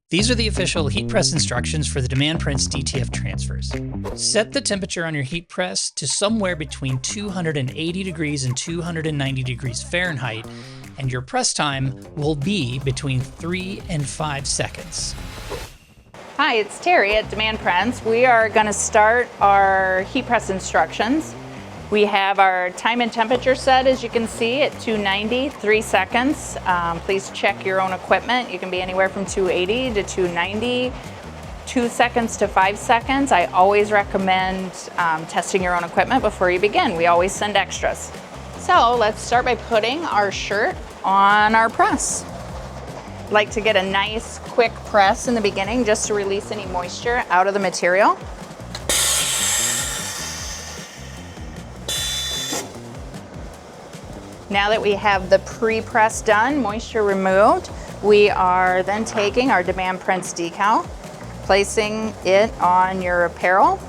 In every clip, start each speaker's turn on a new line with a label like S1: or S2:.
S1: These are the official heat press instructions for the DMandprints DTF Transfers. Set the temperature on your heat press to somewhere between 280 degrees and 290 degrees Fahrenheit, and your press time will be between 3 and 5 seconds.
S2: Hi, it's Terry at DMandprints. We are going to start our heat press instructions. We have our time and temperature set, as you can see, at 290, 3 seconds. Please check your own equipment. You can be anywhere from 280 to 290, 2 seconds to 5 seconds. I always recommend testing your own equipment before you begin. We always send extras. So let's start by putting our shirt on our press. I'd like to get a nice quick press in the beginning just to release any moisture out of the material. Now that we have the pre-press done, moisture removed, we are then taking our DMandprints decal, placing it on your apparel,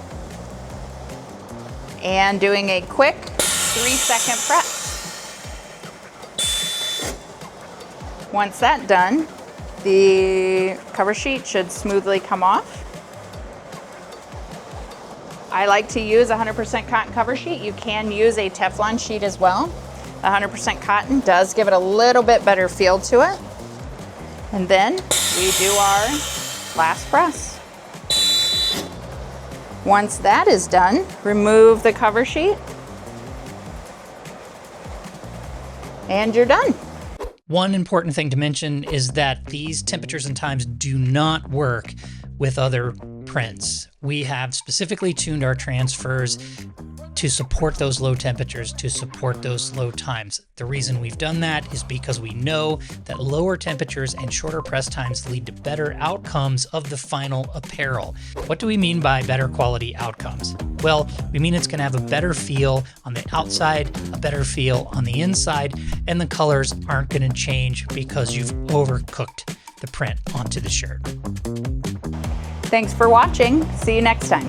S2: and doing a quick 3-second press. Once that's done, the cover sheet should smoothly come off. I like to use a 100% cotton cover sheet. You can use a Teflon sheet as well. 100% cotton does give it a little bit better feel to it. And then we do our last press. Once that is done, remove the cover sheet and you're done.
S1: One important thing to mention is that these temperatures and times do not work with other prints. We have specifically tuned our transfers to support those low temperatures, to support those low times. The reason we've done that is because we know that lower temperatures and shorter press times lead to better outcomes of the final apparel. What do we mean by better quality outcomes? Well, we mean it's going to have a better feel on the outside, a better feel on the inside, and the colors aren't going to change because you've overcooked the print onto the shirt.
S2: Thanks for watching. See you next time.